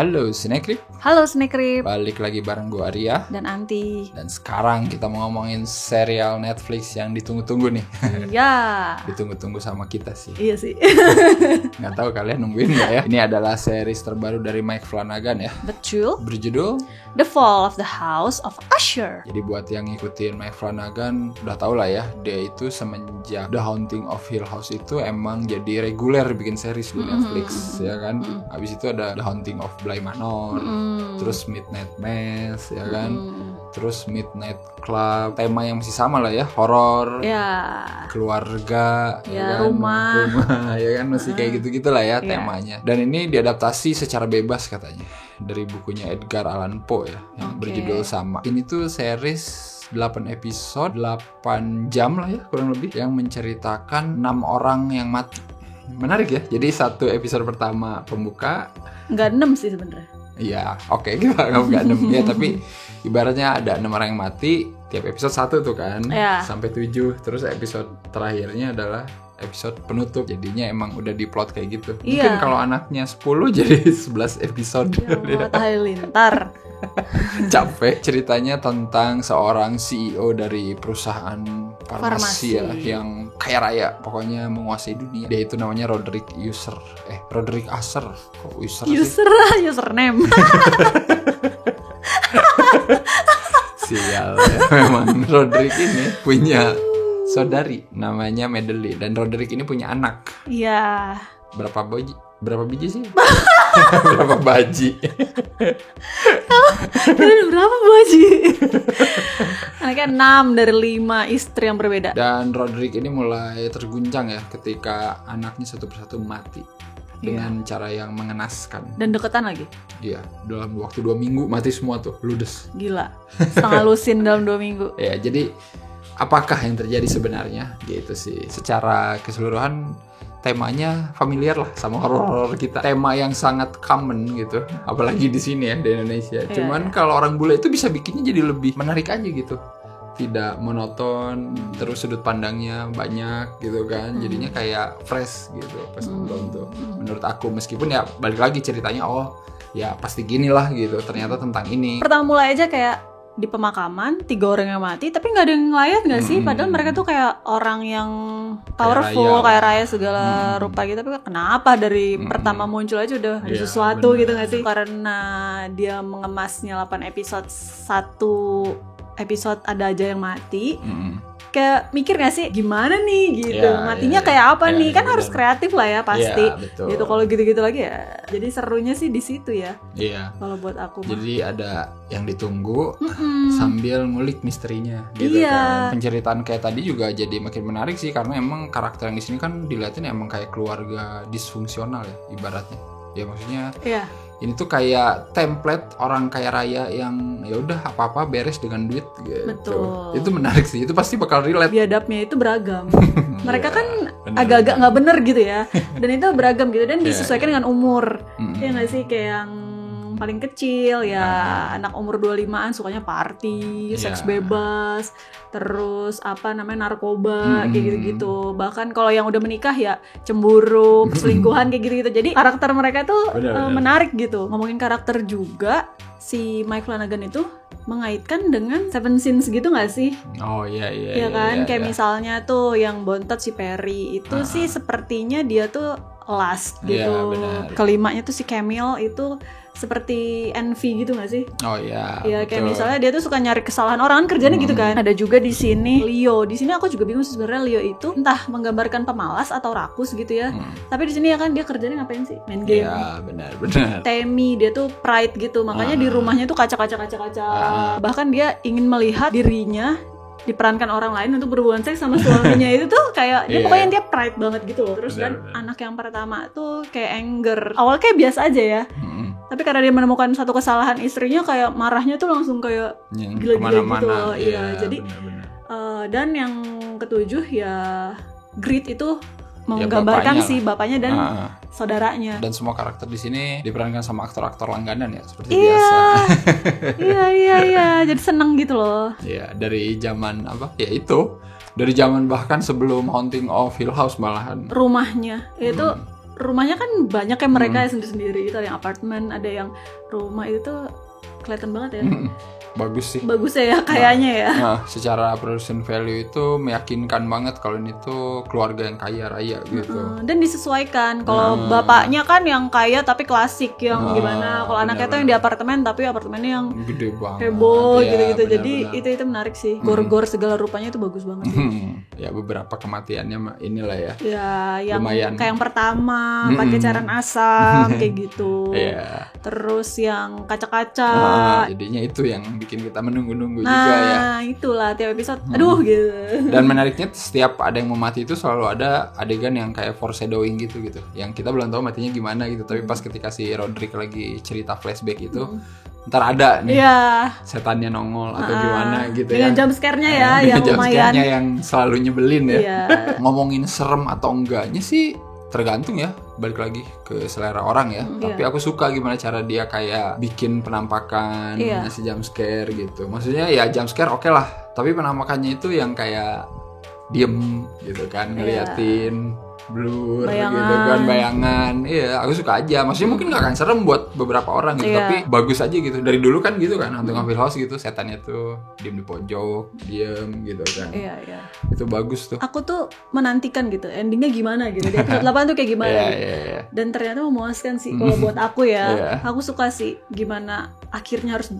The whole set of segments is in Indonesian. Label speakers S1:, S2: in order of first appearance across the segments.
S1: Halo Snakery,
S2: Halo Snakery,
S1: balik lagi bareng gue Arya
S2: dan Anti.
S1: dan sekarang kita mau ngomongin serial Netflix yang ditunggu-tunggu nih.
S2: Iya.
S1: Ditunggu-tunggu sama kita sih.
S2: Iya sih.
S1: Nggak tahu kalian nungguin nggak ya? Ini adalah series terbaru dari Mike Flanagan ya.
S2: Betul.
S1: Berjudul
S2: The Fall of the House of Usher.
S1: Jadi buat yang ngikutin Mike Flanagan udah tau lah ya, dia itu semenjak The Haunting of Hill House itu emang jadi reguler bikin series di Netflix ya kan. Habis itu ada The Haunting of Bly Manor, terus Midnight Mass ya kan, terus Midnight Club. Tema yang masih sama lah ya, horor,
S2: Ya.
S1: keluarga,
S2: Ya,
S1: kan?
S2: rumah
S1: ya kan, masih kayak gitu-gitu lah ya
S2: Ya.
S1: temanya. Dan ini diadaptasi secara bebas katanya dari bukunya Edgar Allan Poe ya, yang berjudul sama. Ini tuh series 8 episode, 8 jam lah ya kurang lebih, yang menceritakan 6 orang yang mati. Menarik ya. Jadi satu episode pertama pembuka.
S2: Nggak 6 sih sebenarnya.
S1: Iya, oke, kita nggak 6 ya, tapi ibaratnya ada 6 orang yang mati tiap episode 1 tuh kan,
S2: Ya.
S1: sampai 7. Terus episode terakhirnya adalah episode penutup. Jadinya emang udah diplot kayak gitu. Mungkin
S2: Iya.
S1: kalau anaknya 10 jadi 11 episode.
S2: Ya Allah, Halilintar.
S1: Capek. Ceritanya tentang seorang CEO dari perusahaan farmasi ya,
S2: Farmasi.
S1: yang kaya raya, pokoknya menguasai dunia. Dia itu namanya Roderick Usher. Roderick Usher. Kok Usher sih?
S2: Username.
S1: Sial ya. Memang Roderick ini punya saudari namanya Madeline, dan Roderick ini punya anak.
S2: Iya.
S1: Berapa biji sih? Berapa baji?
S2: Kalian berapa Bu Haji? Anaknya 6 dari 5 istri yang berbeda.
S1: Dan Roderick ini mulai terguncang ya ketika anaknya satu persatu mati dengan cara yang mengenaskan.
S2: Dan deketan lagi.
S1: Iya, dalam waktu 2 minggu mati semua tuh, ludes.
S2: Gila. Setengah lusin dalam 2 minggu.
S1: Ya, jadi apakah yang terjadi sebenarnya? Gitu sih. Secara keseluruhan temanya familiar lah sama horor kita. Tema yang sangat common gitu. Apalagi di sini ya, di Indonesia. Cuman kalau orang bule itu bisa bikinnya jadi lebih menarik aja gitu. Tidak monoton, terus sudut pandangnya banyak gitu kan. Jadinya kayak fresh gitu pas nonton tuh. Menurut aku, meskipun ya balik lagi ceritanya, oh ya pasti gini lah gitu. Ternyata tentang ini.
S2: Pertama mulai aja kayak di pemakaman 3 orang yang mati, tapi nggak ada yang ngeliat nggak sih? Padahal mereka tuh kayak orang yang powerful,
S1: raya.
S2: kayak raya segala rupa gitu. Tapi kenapa dari pertama muncul aja udah ada
S1: Iya,
S2: sesuatu
S1: benar.
S2: gitu nggak sih? Karena dia mengemasnya 8 episode, 1 episode ada aja yang mati. Kayak mikir gak sih gimana nih gitu,
S1: Ya,
S2: matinya
S1: ya,
S2: kayak apa
S1: ya,
S2: nih, kan
S1: benar.
S2: harus kreatif lah ya pasti.
S1: Ya, betul.
S2: Gitu, kalau gitu-gitu lagi ya. Jadi serunya sih di situ ya.
S1: Iya.
S2: Kalau buat aku mah.
S1: Jadi ada yang ditunggu sambil ngulik misterinya gitu
S2: Iya.
S1: kan. Penceritaan kayak tadi juga jadi makin menarik sih, karena emang karakter yang di sini kan dilihatin emang kayak keluarga disfungsional ya ibaratnya. Ya maksudnya
S2: Iya.
S1: ini tuh kayak template orang kaya raya yang ya udah apa-apa beres dengan duit gitu.
S2: Betul.
S1: Itu menarik sih. Itu pasti bakal relate.
S2: Biadabnya itu beragam. Mereka kan
S1: bener.
S2: agak-agak nggak bener gitu ya. Dan itu beragam gitu, dan disesuaikan dengan umur. Ya nggak sih, kayak yang paling kecil ya anak umur 25-an sukanya party, seks bebas, terus apa namanya narkoba kayak gitu-gitu. Bahkan kalau yang udah menikah ya cemburu, selingkuhan kayak gitu-gitu. Jadi karakter mereka tuh
S1: Bener.
S2: menarik gitu. Ngomongin karakter juga, si Mike Flanagan itu mengaitkan dengan Seven Sins gitu nggak sih?
S1: Oh iya
S2: Ya kan, kayak misalnya tuh yang bontot si Perry itu sih sepertinya dia tuh last
S1: Iya,
S2: gitu.
S1: benar.
S2: Kelimanya tuh si Camille itu seperti envy gitu nggak sih?
S1: Oh iya.
S2: Ya kayak
S1: betul.
S2: misalnya dia tuh suka nyari kesalahan orang, kan kerjanya gitu kan. Ada juga di sini Leo. Di sini aku juga bingung sih sebenarnya Leo itu entah menggambarkan pemalas atau rakus gitu ya. Tapi di sini ya kan dia kerjanya ngapain sih? Main game.
S1: Iya, benar.
S2: Tammy dia tuh pride gitu, makanya di rumahnya tuh kaca. Bahkan dia ingin melihat dirinya diperankan orang lain untuk berhubungan seks sama suaminya. Itu tuh kayak dia
S1: Iya.
S2: pokoknya dia pride banget gitu loh. Terus dan
S1: Benar.
S2: anak yang pertama tuh kayak anger. Awalnya kayak biasa aja ya. Tapi karena dia menemukan satu kesalahan istrinya, kayak marahnya tuh langsung kayak
S1: Yang
S2: gila-gila gitu
S1: kemana-mana.
S2: loh. Iya, jadi
S1: benar-benar.
S2: dan yang ketujuh ya Grit itu
S1: Ya,
S2: menggambarkan
S1: bapaknya
S2: si
S1: lah.
S2: bapaknya dan saudaranya.
S1: Dan semua karakter di sini diperankan sama aktor-aktor langganan ya, seperti
S2: Iya.
S1: biasa.
S2: Iya. Jadi seneng gitu loh.
S1: Iya, dari zaman apa? Ya itu, dari zaman bahkan sebelum Haunting of Hill House malahan.
S2: Rumahnya itu rumahnya kan banyak ya mereka sendiri-sendiri. Itu ada yang apartemen, ada yang rumah, itu tuh kelihatan banget ya.
S1: Bagus sih.
S2: Bagus ya kayaknya ya.
S1: Nah, secara production value itu meyakinkan banget kalau ini tuh keluarga yang kaya raya gitu.
S2: Dan disesuaikan. Kalau bapaknya kan yang kaya tapi klasik yang gimana. Kalau anaknya tuh yang di apartemen tapi apartemennya yang
S1: gede banget.
S2: Heboh
S1: Ya,
S2: gitu-gitu.
S1: benar,
S2: Jadi
S1: benar.
S2: itu menarik sih. Gor-gor segala rupanya itu bagus banget sih.
S1: Ya beberapa kematiannya inilah ya.
S2: Ya, yang
S1: Lumayan.
S2: kayak yang pertama pakai cairan asam kayak gitu.
S1: Iya.
S2: Terus yang kaca-kaca.
S1: Jadinya itu yang bikin kita menunggu-nunggu
S2: Nah,
S1: juga ya.
S2: itulah tiap episode. Aduh gitu.
S1: Dan menariknya setiap ada yang mau mati itu selalu ada adegan yang kayak foreshadowing gitu. Yang kita belum tahu matinya gimana gitu. Tapi pas ketika si Roderick lagi cerita flashback itu, ntar ada nih
S2: Iya.
S1: setannya nongol atau gimana gitu
S2: Dengan
S1: ya.
S2: jump scare-nya ya yang
S1: jump
S2: lumayan.
S1: scare-nya yang selalu nyebelin ya.
S2: Iya.
S1: Ngomongin serem atau enggaknya sih tergantung ya, balik lagi ke selera orang ya. Tapi aku suka gimana cara dia kayak bikin penampakan, ngasih jump scare gitu. Maksudnya ya jump scare oke lah, tapi penampakannya itu yang kayak diem gitu kan, ngeliatin blur gitu kan, bayangan. Iya, aku suka aja. Maksudnya mungkin gak akan serem buat beberapa orang gitu, tapi bagus aja gitu. Dari dulu kan gitu kan, Haunting of Hill House gitu, setannya tuh diem di pojok, diem gitu kan.
S2: Iya.
S1: Itu bagus tuh.
S2: Aku tuh menantikan gitu, endingnya gimana gitu. Di episode 8 tuh kayak gimana gitu. Dan ternyata memuaskan sih kalau buat aku ya. Aku suka sih gimana akhirnya harus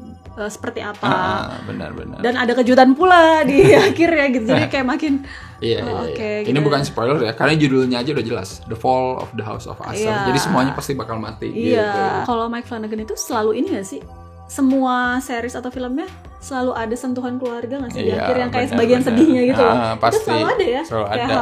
S2: seperti apa.
S1: Benar-benar.
S2: Dan ada kejutan pula di akhirnya gitu. Jadi kayak makin
S1: Iya.
S2: Oke,
S1: Ini
S2: gitu.
S1: bukan spoiler ya, karena judulnya aja udah jelas, The Fall of the House of Usher.
S2: Iya.
S1: Jadi semuanya pasti bakal mati.
S2: Iya.
S1: Gitu.
S2: Kalau Mike Flanagan itu selalu ini gak sih? Semua series atau filmnya selalu ada sentuhan keluarga gak sih? Di
S1: Iya,
S2: akhir yang kayak
S1: benar,
S2: sebagian
S1: benar.
S2: sedihnya gitu loh.
S1: Pasti.
S2: Itu selalu ada ya.
S1: Selalu
S2: kayak
S1: ada.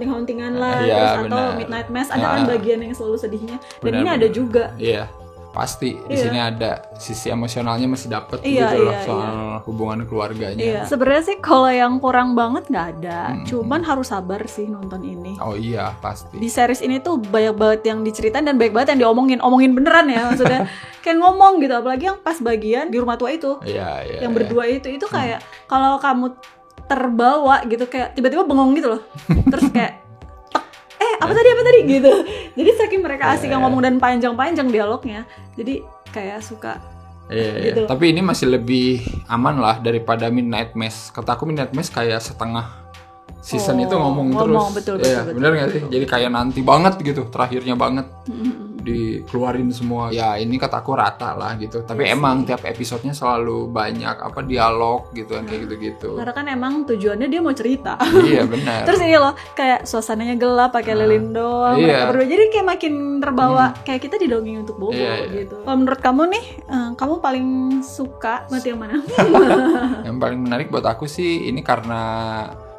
S2: hauntingan lah,
S1: Iya,
S2: terus atau
S1: benar.
S2: Midnight Mass ada kan bagian yang selalu sedihnya. Dan
S1: Benar,
S2: ini ada
S1: benar.
S2: juga.
S1: Iya. Pasti di sini ada sisi emosionalnya masih dapet
S2: Iya,
S1: gitu loh
S2: iya,
S1: soal hubungan keluarganya.
S2: Iya. Sebenarnya sih kalau yang kurang banget nggak ada. Cuman harus sabar sih nonton ini.
S1: Oh iya, pasti.
S2: Di series ini tuh banyak banget yang diceritain dan banyak banget yang omongin beneran ya maksudnya. Kayak ngomong gitu, apalagi yang pas bagian di rumah tua itu.
S1: Iya.
S2: Yang berdua itu kayak kalau kamu terbawa gitu kayak tiba-tiba bengong gitu loh. Terus kayak apa tadi gitu. Jadi saking mereka asik yang ngomong dan panjang-panjang dialognya. Jadi kayak suka
S1: Iya.
S2: gitu.
S1: Tapi ini masih lebih aman lah daripada Midnight Mass. Kata aku Midnight Mass kayak setengah season itu ngomong terus.
S2: Betul.
S1: Bener gak sih? Jadi kayak nanti banget gitu, terakhirnya banget dikeluarin semua. Ya ini kataku rata lah gitu. Tapi emang tiap episodenya selalu banyak apa dialog gitu kan kayak gitu-gitu.
S2: Karena kan emang tujuannya dia mau cerita.
S1: Iya benar.
S2: Terus ini loh kayak suasananya gelap pakai lilin doang.
S1: Iya.
S2: Mereka berdua. Jadi kayak makin terbawa kayak kita didongeng untuk bobo
S1: Iya.
S2: gitu. Kalau menurut kamu nih, kamu paling suka mati yang mana?
S1: Yang paling menarik buat aku sih ini karena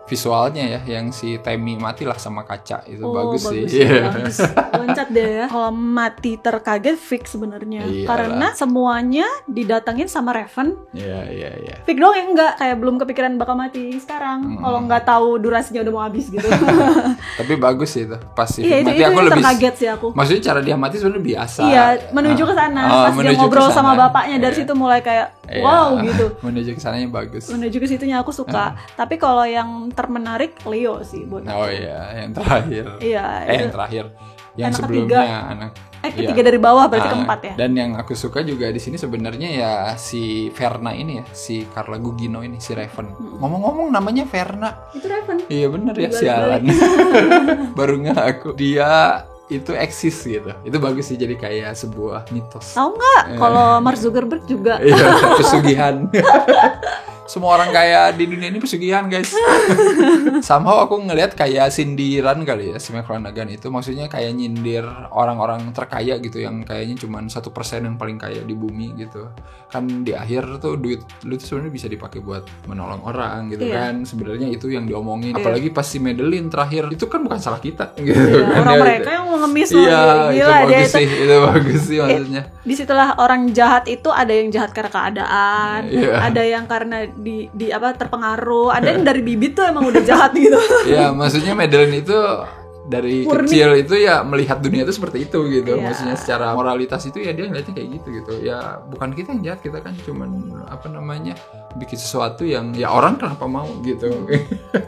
S1: visualnya ya, yang si Tammy mati lah sama kaca itu bagus sih.
S2: Bagus. Loncat deh ya. Kalau mati terkaget fix sebenarnya.
S1: Iyalah.
S2: Karena semuanya didatengin sama Raven.
S1: Iya.
S2: Fix doang yang enggak kayak belum kepikiran bakal mati sekarang. Kalau nggak tahu durasinya udah mau habis gitu.
S1: Tapi bagus sih itu. Pas si
S2: Iya,
S1: mati
S2: itu
S1: aku
S2: yang
S1: lebih
S2: terkaget sih aku.
S1: Maksudnya cara dia mati sebenarnya biasa.
S2: Iya, menuju ke sana. Pas dia
S1: menuju
S2: ngobrol
S1: ke
S2: sama
S1: sana.
S2: bapaknya dari
S1: Iya.
S2: situ mulai kayak
S1: Iya.
S2: wow gitu.
S1: Menuju ke sananya bagus.
S2: Menuju ke situnya aku suka. Tapi kalau yang termenarik Leo sih buat
S1: Oh
S2: aku.
S1: iya, yang terakhir.
S2: Iya, itu.
S1: Yang terakhir. Yang
S2: Anak
S1: sebelumnya
S2: ketiga. Ketiga
S1: iya.
S2: dari bawah berarti keempat ya.
S1: Dan yang aku suka juga di sini sebenarnya ya si Verna ini ya, si Carla Gugino ini, si Raven. Ngomong-ngomong namanya Verna.
S2: Itu Raven.
S1: Iya bener ya,
S2: Dibalik-balik.
S1: sialan. Baru nggak aku. Dia itu eksis gitu. Itu bagus sih, jadi kayak sebuah mitos.
S2: Tahu nggak kalau Mark Zuckerberg juga
S1: Iya, pesugihan. Semua orang kaya di dunia ini pesugihan, guys. Somehow aku ngelihat kayak sindiran kali ya si Mike Flanagan itu, maksudnya kayak nyindir orang-orang terkaya gitu yang kayaknya cuma 1% yang paling kaya di bumi gitu. Kan di akhir tuh duit lu tuh sebenarnya bisa dipakai buat menolong orang gitu kan. Sebenarnya itu yang diomongin. Apalagi pas si Madeline terakhir itu kan bukan salah kita gitu kan.
S2: orang
S1: Ya,
S2: mereka yang mau ngemis
S1: Iya,
S2: gila
S1: itu
S2: dia
S1: bagus
S2: itu.
S1: sih, itu bagus sih maksudnya.
S2: Disitulah orang jahat itu ada yang jahat karena keadaan,
S1: Iya.
S2: ada yang karena di apa terpengaruh, ada yang dari bibit tuh emang udah jahat gitu.
S1: Ya, maksudnya Madeline itu dari
S2: Murni.
S1: kecil itu ya melihat dunia itu seperti itu gitu.
S2: Iya.
S1: Maksudnya secara moralitas itu ya dia ngeliatnya kayak gitu. Ya bukan kita yang jahat, kita kan cuman bikin sesuatu yang ya orang kenapa mau gitu.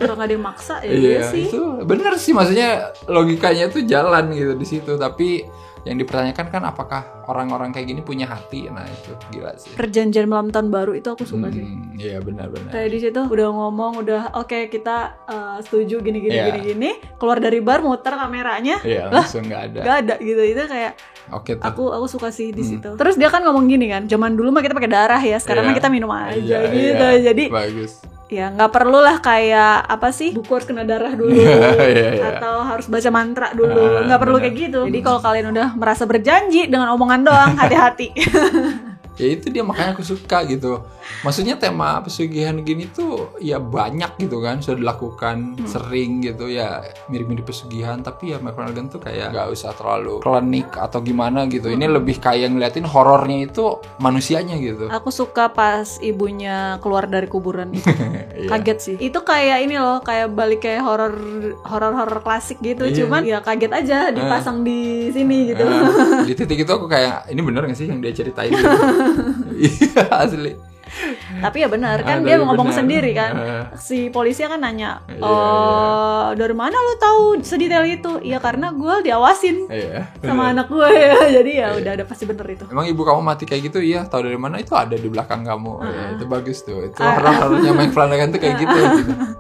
S2: Kalau nggak dimaksa ya
S1: Iya,
S2: sih.
S1: itu bener sih, maksudnya logikanya tuh jalan gitu di situ. Tapi yang dipertanyakan kan apakah orang-orang kayak gini punya hati? Nah itu gila sih.
S2: Perjanjian malam tahun baru itu aku suka sih.
S1: Iya benar-benar.
S2: Kayak di situ udah ngomong, oke, kita setuju gini
S1: Iya.
S2: gini. Keluar dari bar muter kameranya,
S1: Iya langsung nggak ada.
S2: nggak ada gitu. Itu kayak
S1: Oke tuh.
S2: aku suka sih di situ. Terus dia kan ngomong gini kan, zaman dulu mah kita pakai darah ya, sekarang mah
S1: Iya.
S2: kita minum aja
S1: Iya,
S2: gitu.
S1: iya.
S2: Jadi
S1: Bagus.
S2: ya nggak perlu lah kayak apa sih, buku harus kena darah dulu
S1: Iya.
S2: atau harus baca mantra dulu, nggak perlu
S1: benar.
S2: kayak gitu. Jadi kalau kalian udah merasa berjanji dengan omongan doang, hati-hati.
S1: Ya itu dia, makanya aku suka gitu. Maksudnya tema pesugihan gini tuh ya banyak gitu kan, sudah dilakukan sering gitu ya, mirip-mirip pesugihan. Tapi ya My Flanagan tuh kayak gak usah terlalu klinik atau gimana gitu. Ini lebih kayak ngeliatin horornya itu manusianya gitu.
S2: Aku suka pas ibunya keluar dari kuburan itu.
S1: Iya.
S2: Kaget sih. Itu kayak ini loh, kayak balik kayak horor klasik gitu.
S1: Iya.
S2: Cuman ya kaget aja dipasang di sini gitu.
S1: Di titik itu aku kayak, ini bener gak sih yang dia ceritain gitu? Iya asli.
S2: Tapi ya benar kan,
S1: Tapi
S2: dia ngomong
S1: benar.
S2: sendiri kan. Si polisi kan nanya,
S1: Iya.
S2: dari mana lu tahu sedetail itu? Iya karena gue diawasin
S1: Iya.
S2: sama anak gue ya. Jadi ya udah ada pasti bener itu.
S1: Emang ibu kamu mati kayak gitu? Iya, tahu dari mana? Itu ada di belakang kamu. Ya, itu bagus tuh. Itu horor-horornya Mike Flanagan tuh kayak gitu.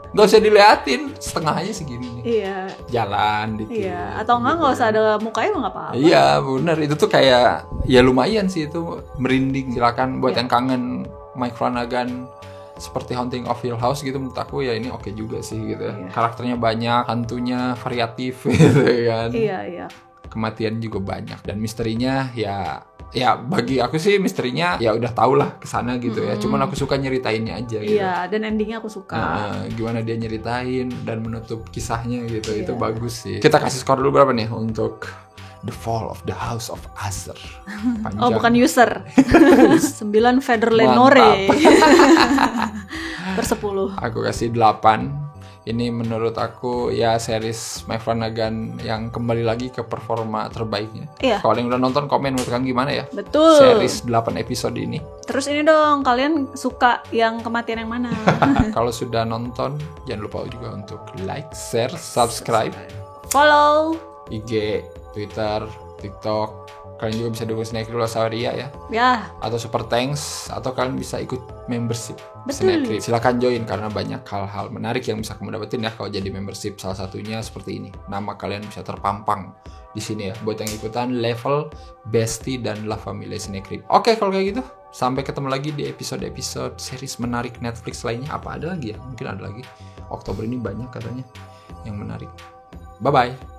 S1: Gak usah diliatin, setengah aja segini nih.
S2: Iya.
S1: Jalan dikit.
S2: Iya, atau nggak usah ada mukanya mah nggak apa-apa.
S1: Iya, benar. Itu tuh kayak ya lumayan sih, itu merinding. Silakan buat yang kangen Mike Flanagan seperti Haunting of Hill House gitu, menurut aku ya ini oke juga sih gitu. Karakternya banyak, hantunya variatif gitu kan.
S2: Iya.
S1: Kematian juga banyak dan misterinya ya bagi aku sih misterinya ya udah tau lah kesana gitu ya. Cuman aku suka nyeritainnya aja gitu.
S2: Iya, dan endingnya aku suka.
S1: Nah, gimana dia nyeritain dan menutup kisahnya gitu, itu bagus sih. Kita kasih skor dulu berapa nih untuk The Fall of the House of Usher. Panjang.
S2: Oh, bukan user. 9 Federlenore. Per 10.
S1: Aku kasih 8. Ini menurut aku ya series My Flanagan yang kembali lagi ke performa terbaiknya.
S2: Iya.
S1: Kalau yang udah nonton komen menurut kalian gimana ya?
S2: Betul.
S1: Series 8 episode ini.
S2: Terus ini dong, kalian suka yang kematian yang mana?
S1: Kalau sudah nonton, jangan lupa juga untuk like, share, subscribe.
S2: Follow.
S1: IG, Twitter, TikTok. Kalian juga bisa dukung Snack Rule Sawaria ya.
S2: Ya,
S1: Atau Super Thanks. Atau kalian bisa ikut membership
S2: Betul.
S1: Snack Rule. Silakan join karena banyak hal-hal menarik yang bisa kamu dapetin ya kalau jadi membership. Salah satunya seperti ini. Nama kalian bisa terpampang di sini ya. Buat yang ikutan level, bestie, dan La Familia Snack Rule. Oke, kalau kayak gitu. Sampai ketemu lagi di episode-episode series menarik Netflix lainnya. Apa ada lagi ya? Mungkin ada lagi. Oktober ini banyak katanya yang menarik. Bye-bye.